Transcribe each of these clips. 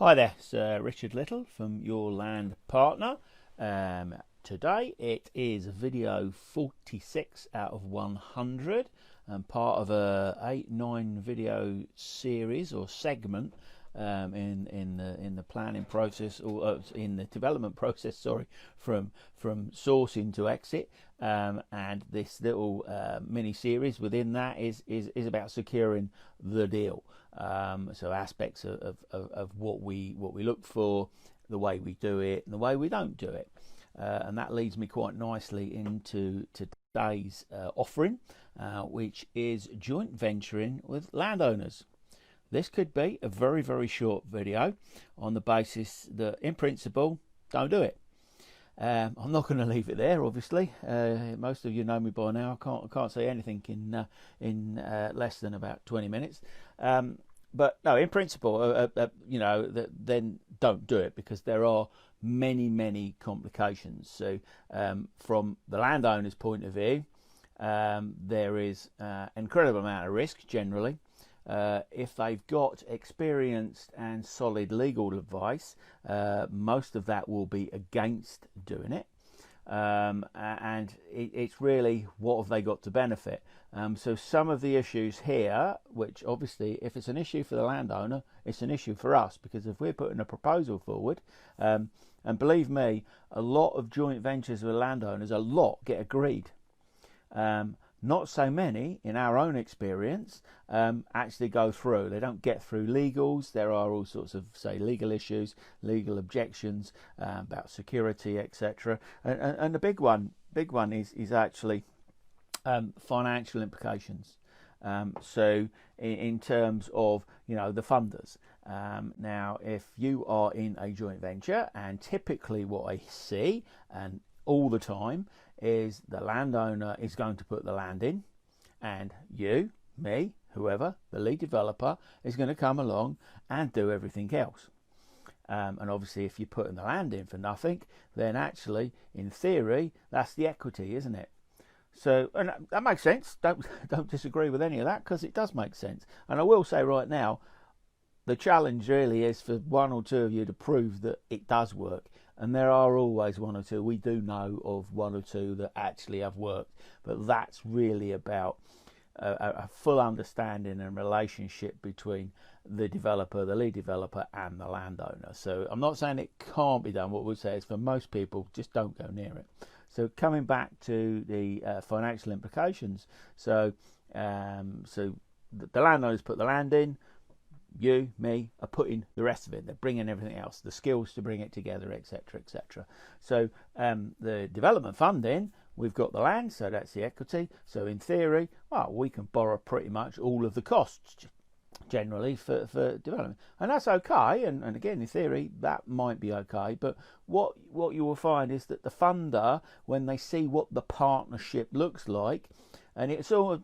Hi there, it's Richard Little from Your Land Partner. Today it is video 46 out of 100 and part of a 8-9 video series or segment in the planning process or in the development process. Sorry, from sourcing to exit. And this little mini series within that is about securing the deal. So aspects of what we look for, the way we do it, and the way we don't do it. And that leads me quite nicely into today's offering, which is joint venturing with landowners. This could be a very, very short video on the basis that, in principle, don't do it. I'm not going to leave it there, obviously. Most of you know me by now. I can't say anything in less than about 20 minutes. But no, in principle, then don't do it, because there are many complications. So from the landowner's point of view, there is an incredible amount of risk generally. If they've got experienced and solid legal advice, most of that will be against doing it. And it's really, what have they got to benefit? So some of the issues here, which obviously if it's an issue for the landowner, it's an issue for us, because if we're putting a proposal forward, and believe me, a lot of joint ventures with landowners, a lot get agreed. Not so many, in our own experience, actually go through. They don't get through legals. There are all sorts of, say, legal issues, legal objections about security, etc. And the big one is actually financial implications. So in terms of, the funders. Now, if you are in a joint venture, and typically what I see, and all the time, is the landowner is going to put the land in, and you, me, whoever, the lead developer, is going to come along and do everything else. And obviously if you're putting the land in for nothing, then actually, in theory, that's the equity, isn't it? So, and that makes sense. Don't disagree with any of that, because it does make sense. And I will say right now, the challenge really is for one or two of you to prove that it does work. And there are always one or two. We do know of one or two that actually have worked. But that's really about a full understanding and relationship between the developer, the lead developer, and the landowner. So I'm not saying it can't be done. What we'll say is, for most people, just don't go near it. So coming back to the financial implications. So the landowners put the land in. You, me, are putting the rest of it. They're bringing everything else, the skills to bring it together, etc, etc. So the development funding, we've got the land, so that's the equity. So in theory, well, we can borrow pretty much all of the costs generally for development, and that's okay. And again, in theory, that might be okay. But what you will find is that the funder, when they see what the partnership looks like, and it's all,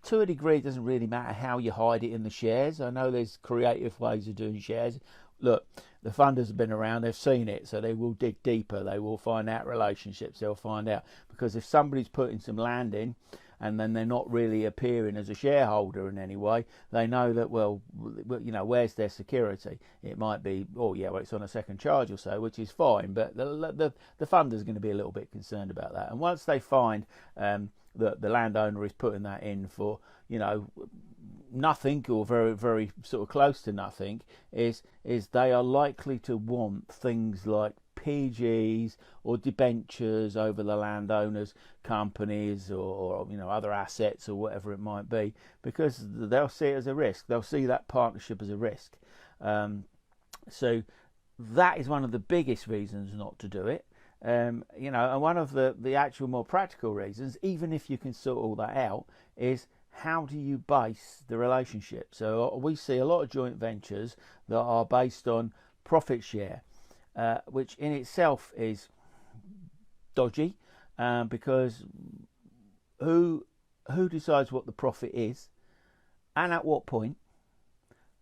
to a degree, it doesn't really matter how you hide it in the shares. I know there's creative ways of doing shares. Look, the funders have been around, they've seen it, so they will dig deeper. They will find out relationships. They'll find out, because if somebody's putting some land in and then they're not really appearing as a shareholder in any way, they know that, well, where's their security? It might be, oh yeah, well, it's on a second charge or so, which is fine, but the funder's going to be a little bit concerned about that. And once they find that the landowner is putting that in for, nothing, or very, very sort of close to nothing, is they are likely to want things like PGs or debentures over the landowner's companies, or other assets, or whatever it might be, because they'll see it as a risk. They'll see that partnership as a risk. So that is one of the biggest reasons not to do it. And one of the actual more practical reasons, even if you can sort all that out, is how do you base the relationship? So we see a lot of joint ventures that are based on profit share, which in itself is dodgy, because who decides what the profit is and at what point?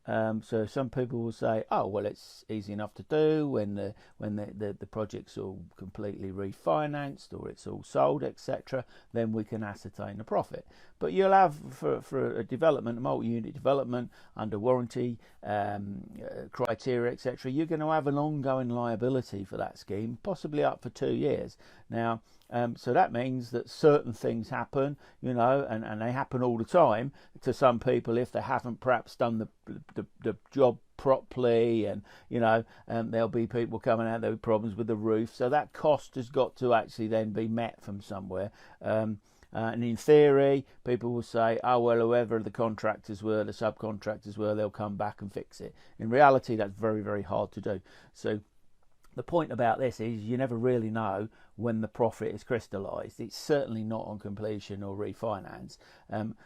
So some people will say, oh well, it's easy enough to do when the project's all completely refinanced or it's all sold, etc. Then we can ascertain the profit. But you'll have for a development, a multi-unit development under warranty criteria, etc. You're going to have an ongoing liability for that scheme, possibly up for 2 years. Now, so that means that certain things happen, you know, and they happen all the time to some people if they haven't perhaps done the job properly, and you know, there'll be people coming out there with problems with the roof. So that cost has got to actually then be met from somewhere. And in theory, people will say, oh well, whoever the contractors were, the subcontractors were, they'll come back and fix it. In reality, that's very, very hard to do. So the point about this is you never really know when the profit is crystallised. It's certainly not on completion or refinance.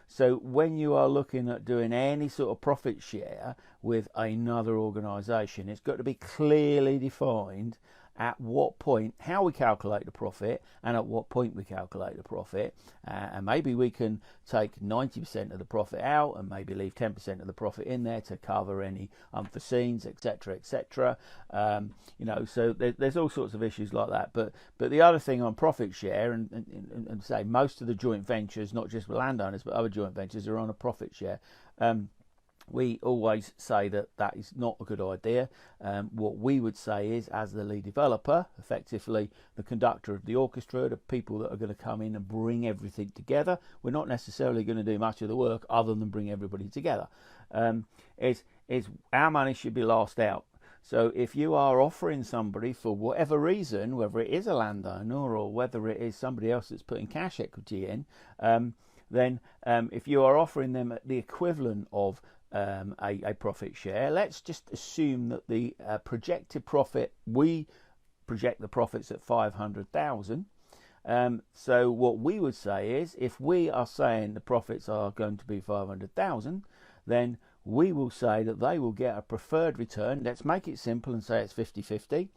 So when you are looking at doing any sort of profit share with another organisation, it's got to be clearly defined at what point, how we calculate the profit, and at what point we calculate the profit. And maybe we can take 90% of the profit out and maybe leave 10% of the profit in there to cover any unforeseens, etc., etc. You know, so there's all sorts of issues like that. But the other thing on profit share, and say most of the joint ventures, not just with landowners, but other joint ventures, are on a profit share. We always say that that is not a good idea. What we would say is, as the lead developer, effectively the conductor of the orchestra, the people that are going to come in and bring everything together, we're not necessarily going to do much of the work other than bring everybody together. Is our money should be last out. So if you are offering somebody, for whatever reason, whether it is a landowner or whether it is somebody else that's putting cash equity in, then if you are offering them the equivalent of a profit share, let's just assume that the projected profit, we project the profits at 500,000. So what we would say is, if we are saying the profits are going to be 500,000, then we will say that they will get a preferred return. Let's make it simple and say it's 50-50.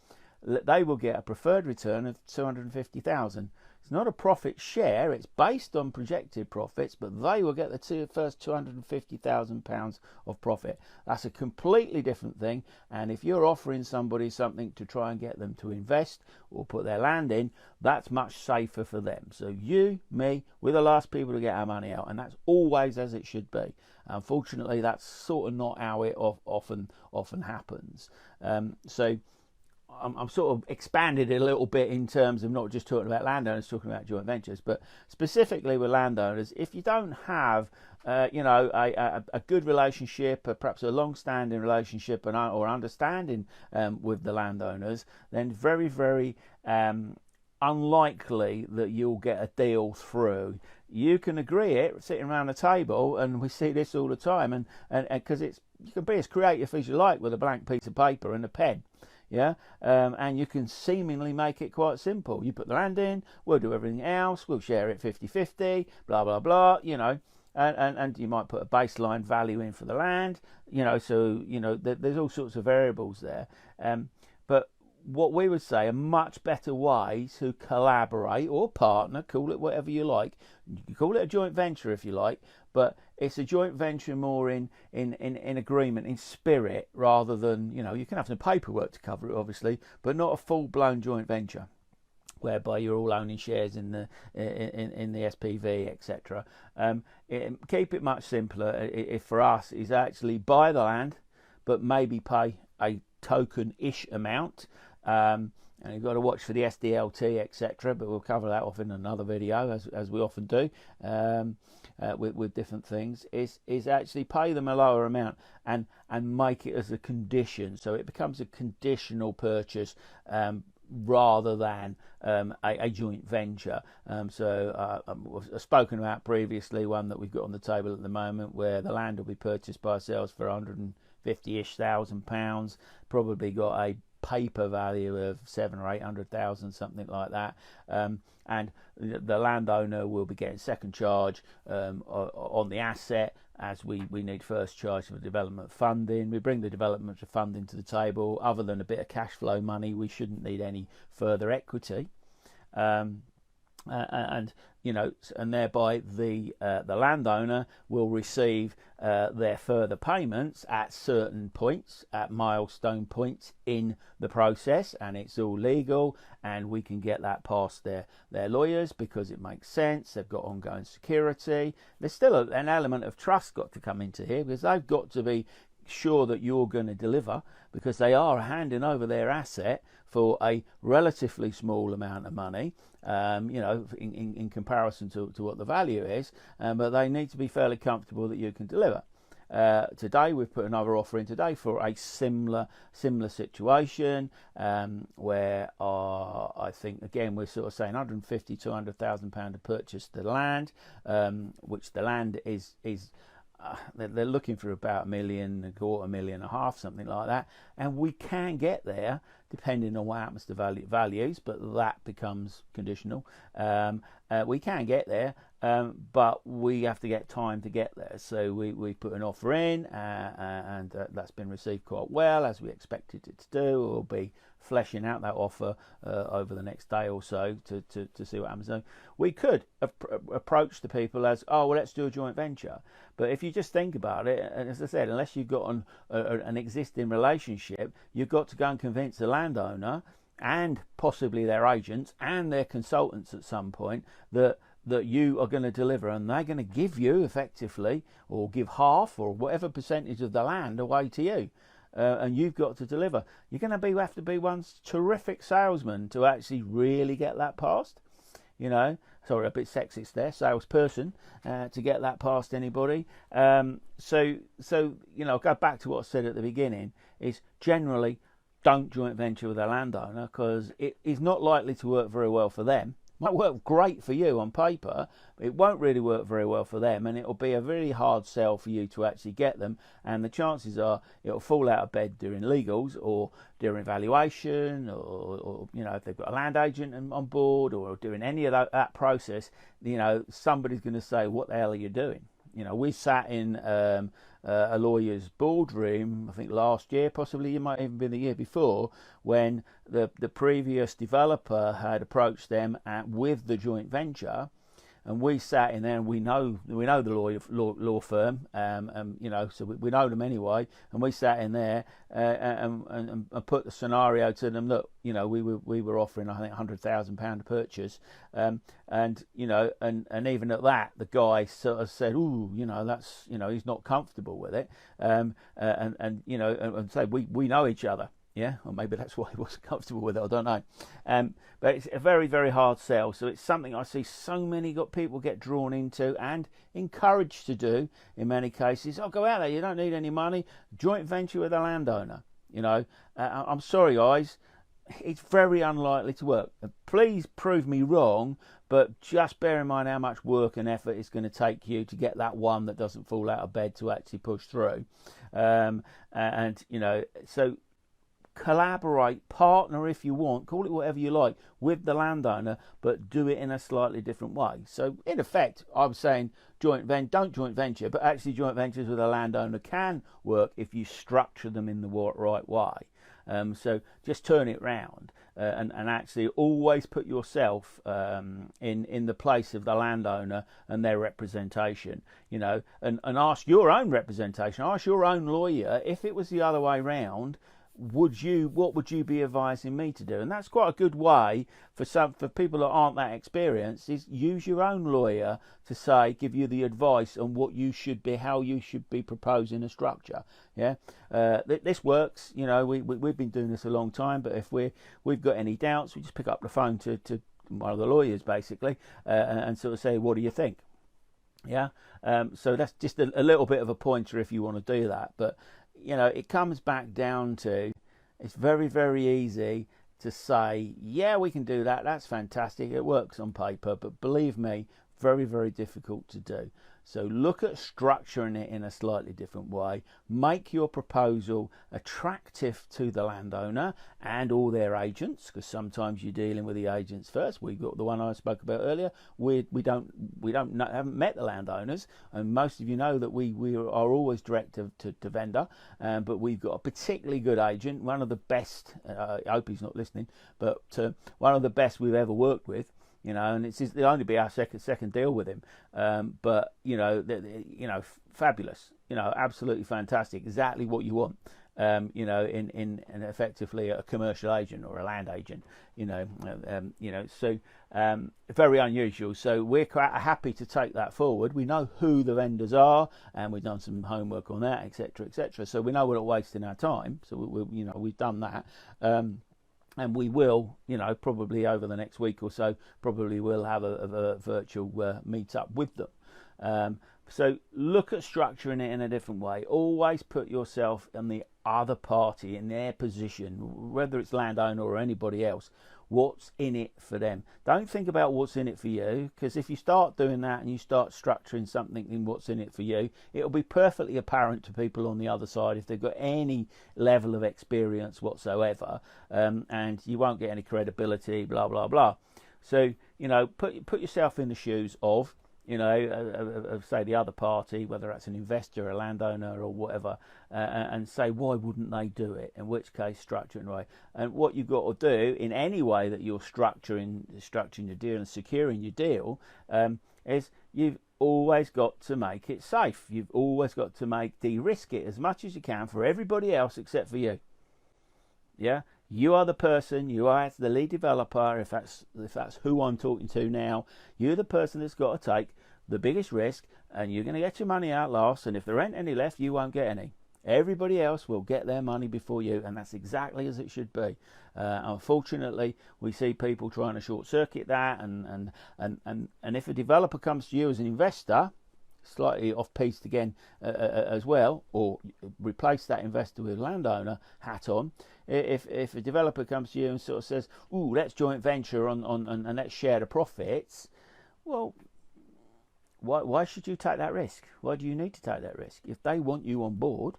They will get a preferred return of 250,000. It's not a profit share, it's based on projected profits, but they will get the first £250,000 of profit. That's a completely different thing, and if you're offering somebody something to try and get them to invest or put their land in, that's much safer for them. So you, me, we're the last people to get our money out, and that's always as it should be. Unfortunately, that's sort of not how it often happens. So I'm sort of expanded it a little bit in terms of not just talking about landowners, talking about joint ventures, but specifically with landowners. If you don't have, you know, a good relationship, perhaps a long-standing relationship or understanding with the landowners, then very, very unlikely that you'll get a deal through. You can agree it sitting around a table, and we see this all the time, and because you can be as creative as you like with a blank piece of paper and a pen. Yeah, and you can seemingly make it quite simple. You put the land in, we'll do everything else, we'll share it 50-50, blah, blah, blah, you know, and you might put a baseline value in for the land, you know, so, you know, there's all sorts of variables there. But what we would say, a much better way to collaborate or partner, call it whatever you like, you can call it a joint venture if you like, but it's a joint venture more in agreement, in spirit, rather than, you know, you can have some paperwork to cover it obviously, but not a full-blown joint venture whereby you're all owning shares in the SPV, etc. Keep it much simpler. If for us is actually buy the land, but maybe pay a token-ish amount. And you've got to watch for the SDLT, etc. But we'll cover that off in another video, as we often do with different things. Is actually pay them a lower amount and make it as a condition, so it becomes a conditional purchase rather than a joint venture. So I've spoken about previously one that we've got on the table at the moment, where the land will be purchased by ourselves for £150,000, probably got a paper value of 700,000 or 800,000, something like that, and the landowner will be getting second charge on the asset, as we need first charge for development funding. We bring the development funding to the table. Other than a bit of cash flow money, we shouldn't need any further equity. and and thereby the landowner will receive their further payments at certain points, at milestone points in the process, and it's all legal, and we can get that past their lawyers because it makes sense. They've got ongoing security. There's still an element of trust got to come into here, because they've got to be sure that you're going to deliver, because they are handing over their asset for a relatively small amount of money, in comparison to what the value is, but they need to be fairly comfortable that you can deliver. Today we've put another offer in today for a similar situation, where I think again we're sort of saying 150,000 to £200,000 to purchase the land, which the land is they're looking for about £1 million, a quarter, £1.5 million, something like that, and we can get there depending on what happens to values, but that becomes conditional. We can get there, but we have to get time to get there. So we put an offer in, and that's been received quite well, as we expected it to do. We'll be fleshing out that offer over the next day or so to see what happens. So we could approach the people as, oh, well, let's do a joint venture. But if you just think about it, and as I said, unless you've got an existing relationship, you've got to go and convince the landowner and possibly their agents and their consultants at some point that you are going to deliver, and they're going to give you effectively, or give half or whatever percentage of the land away to you. And you've got to deliver. You're going to have to be one terrific salesman to actually really get that past. Sorry, a bit sexist there, salesperson, to get that past anybody. So go back to what I said at the beginning, is generally don't joint venture with a landowner, because it is not likely to work very well for them. Might work great for you on paper, but it won't really work very well for them, and it'll be a really hard sell for you to actually get them, and the chances are it'll fall out of bed during legals or during valuation, or if they've got a land agent on board, or during any of that process, somebody's going to say, what the hell are you doing? We sat in a lawyer's boardroom, I think last year, possibly it might even been the year before, when the previous developer had approached them with the joint venture, and we sat in there, and we know the law firm, so we know them anyway, and we sat in there and put the scenario to them. Look, we were offering, I think, £100,000 to purchase, and even at that, the guy sort of said, "Ooh, that's he's not comfortable with it," and say we know each other. Yeah, or maybe that's why he wasn't comfortable with it, I don't know. But it's a very, very hard sell. So it's something I see so many people get drawn into and encouraged to do in many cases. Oh, go out there, you don't need any money. Joint venture with a landowner. I'm sorry, guys. It's very unlikely to work. Please prove me wrong, but just bear in mind how much work and effort it's going to take you to get that one that doesn't fall out of bed to actually push through. So collaborate, partner if you want, call it whatever you like, with the landowner, but do it in a slightly different way. So in effect, I'm saying don't joint venture, but actually joint ventures with a landowner can work if you structure them in the right way. So just turn it round, and actually always put yourself in the place of the landowner and their representation, and ask your own representation, ask your own lawyer, if it was the other way round, what would you be advising me to do? And that's quite a good way for people that aren't that experienced, is use your own lawyer to give you the advice on how you should be proposing a structure. Yeah, this works. We've been doing this a long time, but if we've got any doubts, we just pick up the phone to one of the lawyers basically, and sort of say, what do you think? Yeah, so that's just a little bit of a pointer if you want to do that. But it comes back down to, it's very, very easy to say, yeah, we can do that. That's fantastic. It works on paper. But believe me, very, very difficult to do. So look at structuring it in a slightly different way. Make your proposal attractive to the landowner and all their agents, because sometimes you're dealing with the agents first. We've got the one I spoke about earlier. We haven't met the landowners, and most of you know that we are always direct to vendor, but we've got a particularly good agent, one of the best. I hope he's not listening, but one of the best we've ever worked with. and it'll only be our second deal with him. But fabulous, absolutely fantastic, exactly what you want. In effectively a commercial agent or a land agent, so very unusual. So we're quite happy to take that forward. We know who the vendors are, and we've done some homework on that, etc., etc. So we know we're not wasting our time. So we've done that. And we will, probably over the next week or so, probably will have a virtual meet up with them. So look at structuring it in a different way. Always put yourself in the other party, in their position, whether it's landowner or anybody else. What's in it for them? Don't think about what's in it for you, because if you start doing that and you start structuring something in what's in it for you, it'll be perfectly apparent to people on the other side if they've got any level of experience whatsoever, and you won't get any credibility, blah, blah, blah. So, put yourself in the shoes of, say the other party, whether that's an investor, a landowner, or whatever, and say why wouldn't they do it? In which case, structure it in a way. And what you've got to do in any way that you're structuring your deal and securing your deal, is you've always got to make it safe. You've always got to de-risk it as much as you can for everybody else except for you. Yeah. You are the person, you are the lead developer, if that's who I'm talking to now. You're the person that's got to take the biggest risk, and you're going to get your money out last, and if there ain't any left, you won't get any. Everybody else will get their money before you, and that's exactly as it should be. Unfortunately, we see people trying to short circuit that, and if a developer comes to you as an investor, slightly off piste again as well, or replace that investor with landowner hat on. If a developer comes to you and sort of says, "Ooh, let's joint venture on and let's share the profits," well, why should you take that risk? Why do you need to take that risk? If they want you on board,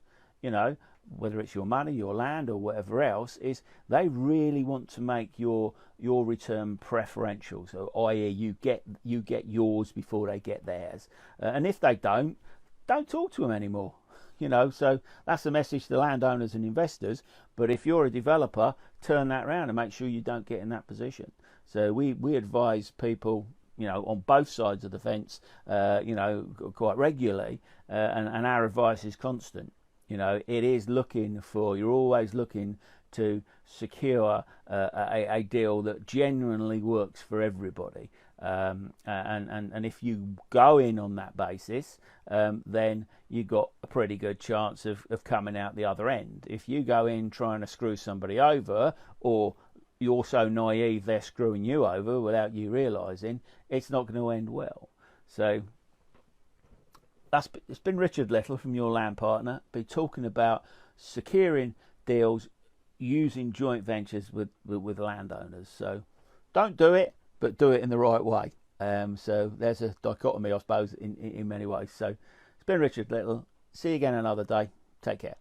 whether it's your money, your land, or whatever else, is they really want to make your return preferential. So, i.e., you get yours before they get theirs. And if they don't talk to them anymore. So that's the message to landowners and investors. But if you're a developer, turn that around and make sure you don't get in that position. So we advise people, on both sides of the fence, quite regularly, and our advice is constant. It is you're always looking to secure a deal that genuinely works for everybody. And if you go in on that basis, then you've got a pretty good chance of coming out the other end. If you go in trying to screw somebody over, or you're so naive they're screwing you over without you realising, it's not going to end well. So it's been Richard Little from Your Land Partner. Been talking about securing deals using joint ventures with landowners. So don't do it, but do it in the right way. So there's a dichotomy, I suppose, in many ways. So it's been Richard Little. See you again another day. Take care.